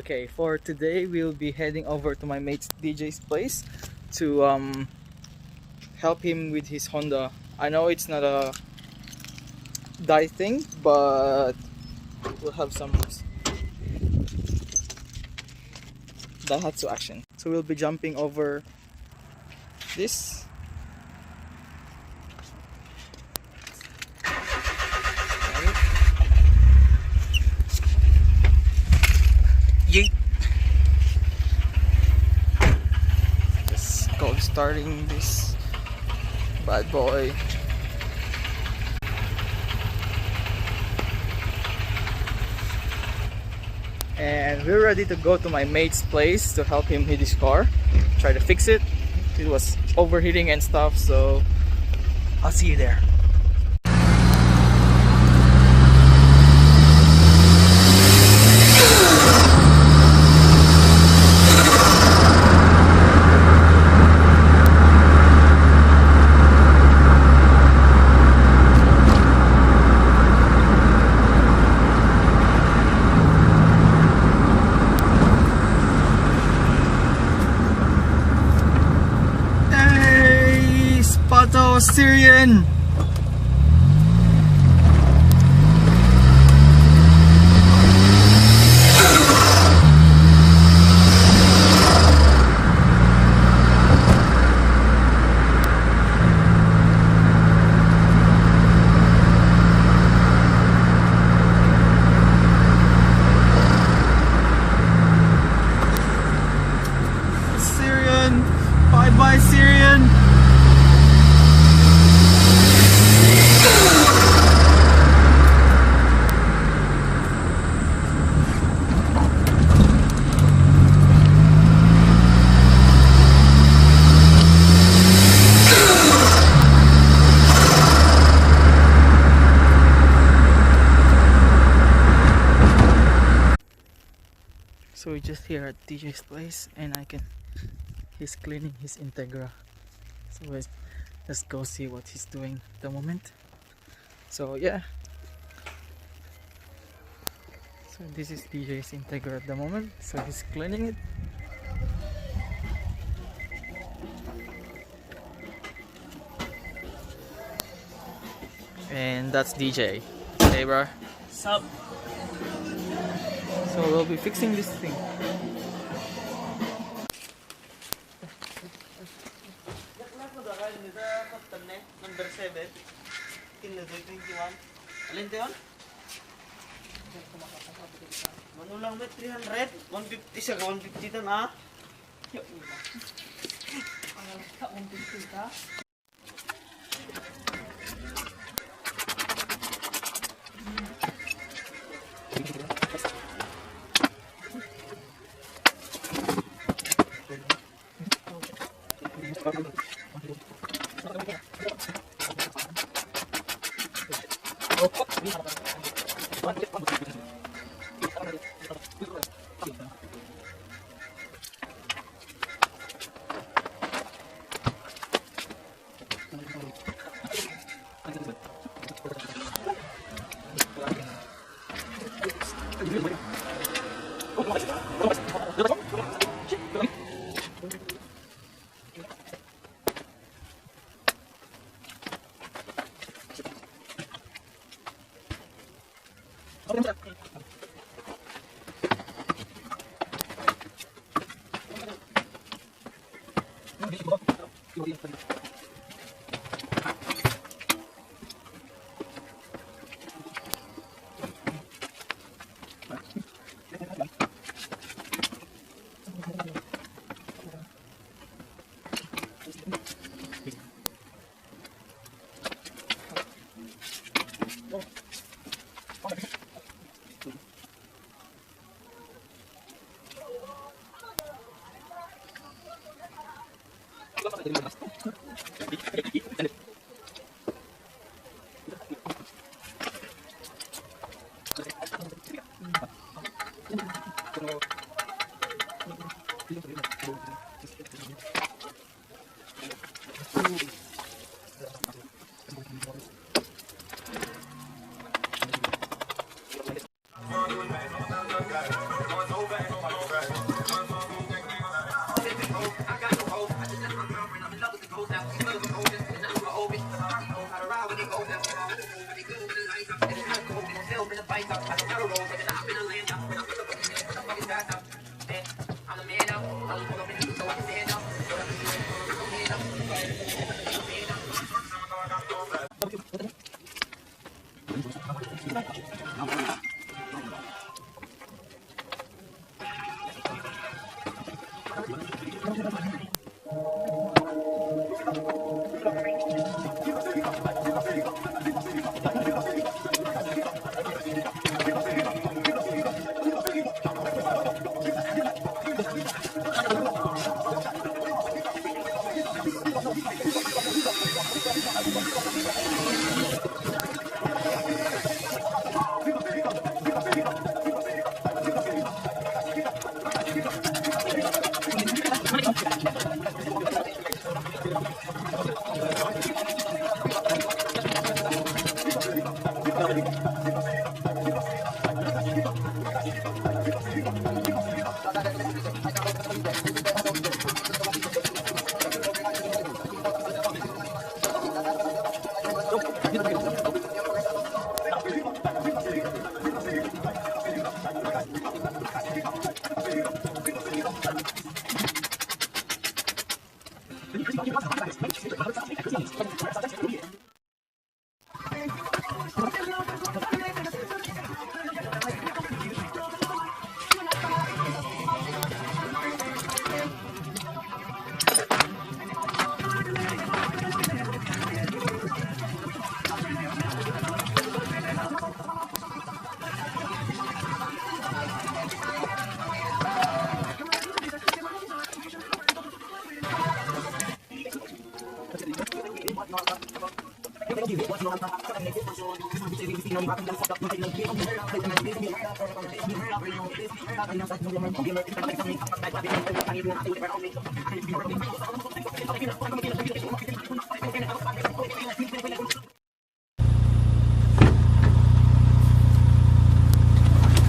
Okay, for today we'll be heading over to my mate's DJ's place to help him with his Honda. I know it's not a die thing, but we'll have some Daihatsu action. So we'll be jumping over this. Yeet. Just cold starting this bad boy. And we're ready to go to my mate's place to help him hit his car, try to fix it. It was overheating and stuff, so I'll see you there. Syrian. Syrian. Bye bye Syrian. So we're just here at DJ's place and he's cleaning his Integra. So let's go see what he's doing at the moment. So yeah. So this is DJ's Integra at the moment. So he's cleaning it. And that's DJ. Hey bro. Sup? So we'll be fixing this thing. Number 7. Alin ito yun? Manulang ba 300? 150 siya ka 150 ito na. 150 ka?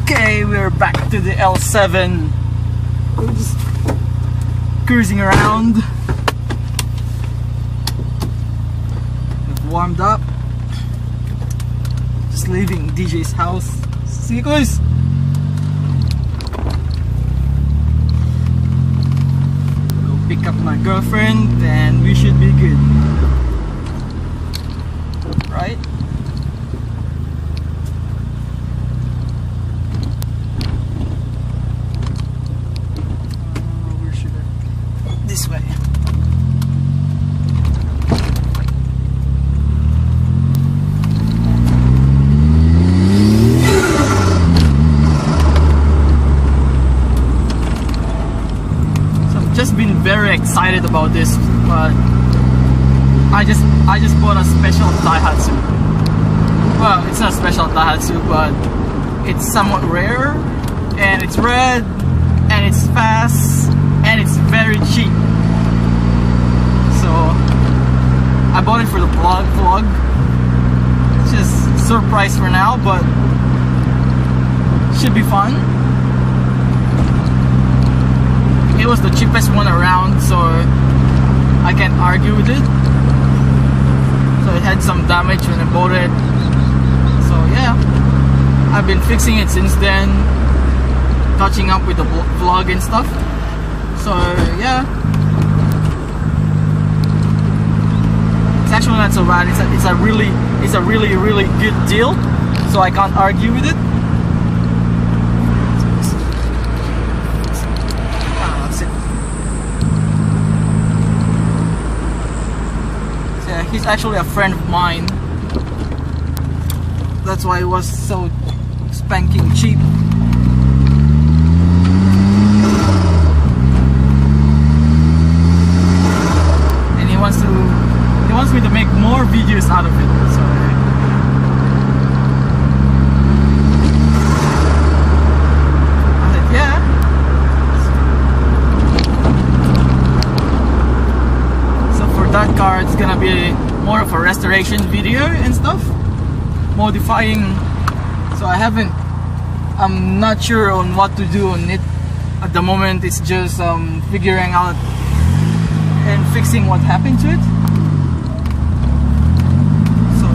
Okay, we're back to the L7. We're just cruising around. We've warmed up. Just leaving DJ's house. See you guys. Go pick up my girlfriend and we should be good. Right? Where should I? This way. Just been very excited about this, but I just bought a special Daihatsu. Well, it's not a special Daihatsu, but it's somewhat rare, and it's red, and it's fast, and it's very cheap. So I bought it for the vlog. It's just surprise for now, but should be fun. It was the cheapest one around, so I can't argue with it. So it had some damage when I bought it. So yeah, I've been fixing it since then, touching up with the vlog and stuff. So yeah, it's actually not so bad. It's a really good deal. So I can't argue with it. He's actually a friend of mine. That's why it was so spanking cheap. And he wants me to make more videos out of it. So I said, yeah. That car, it's gonna be more of a restoration video and stuff, modifying. So I'm not sure on what to do on it at the moment. It's just figuring out and fixing what happened to it. So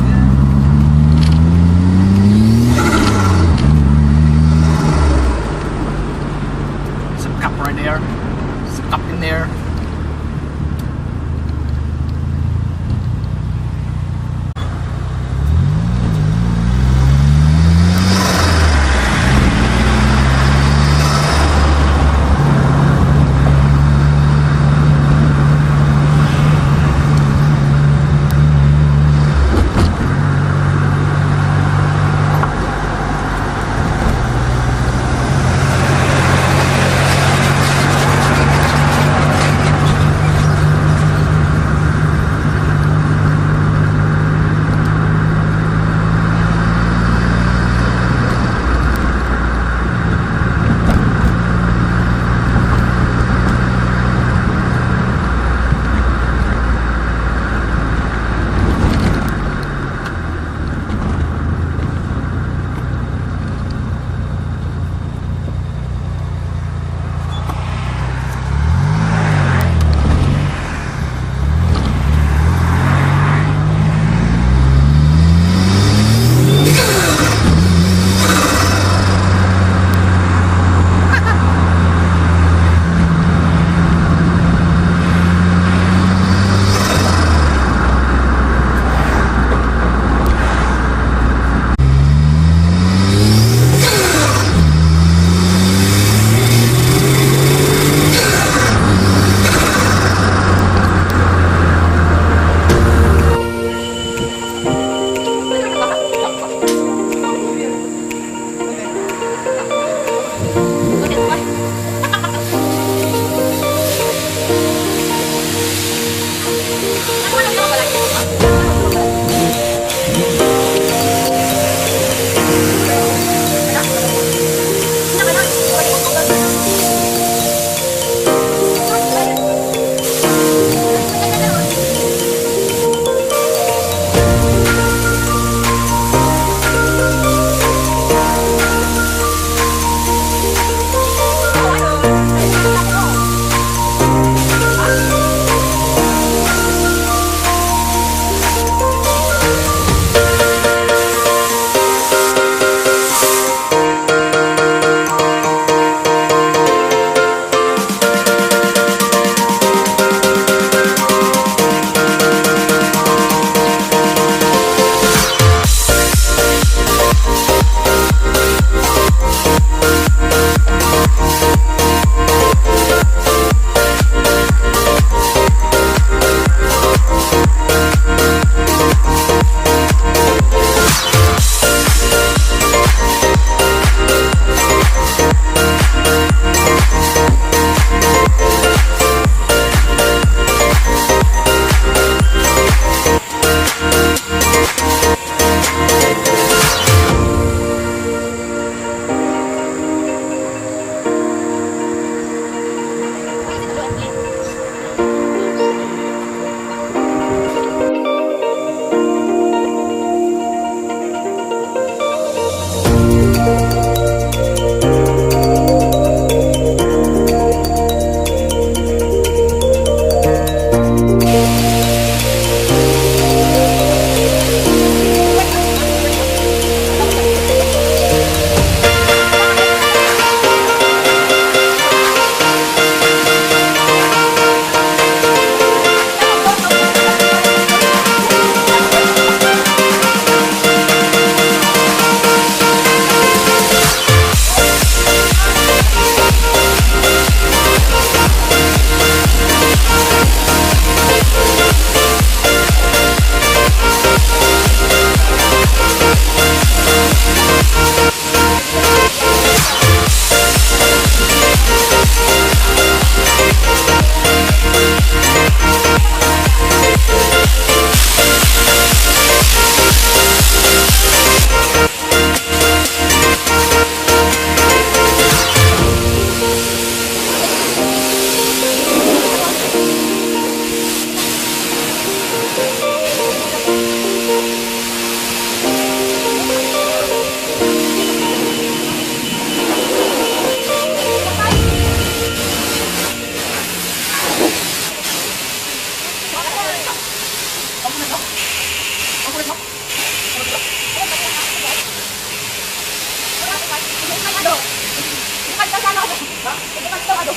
Sige, magto, ano?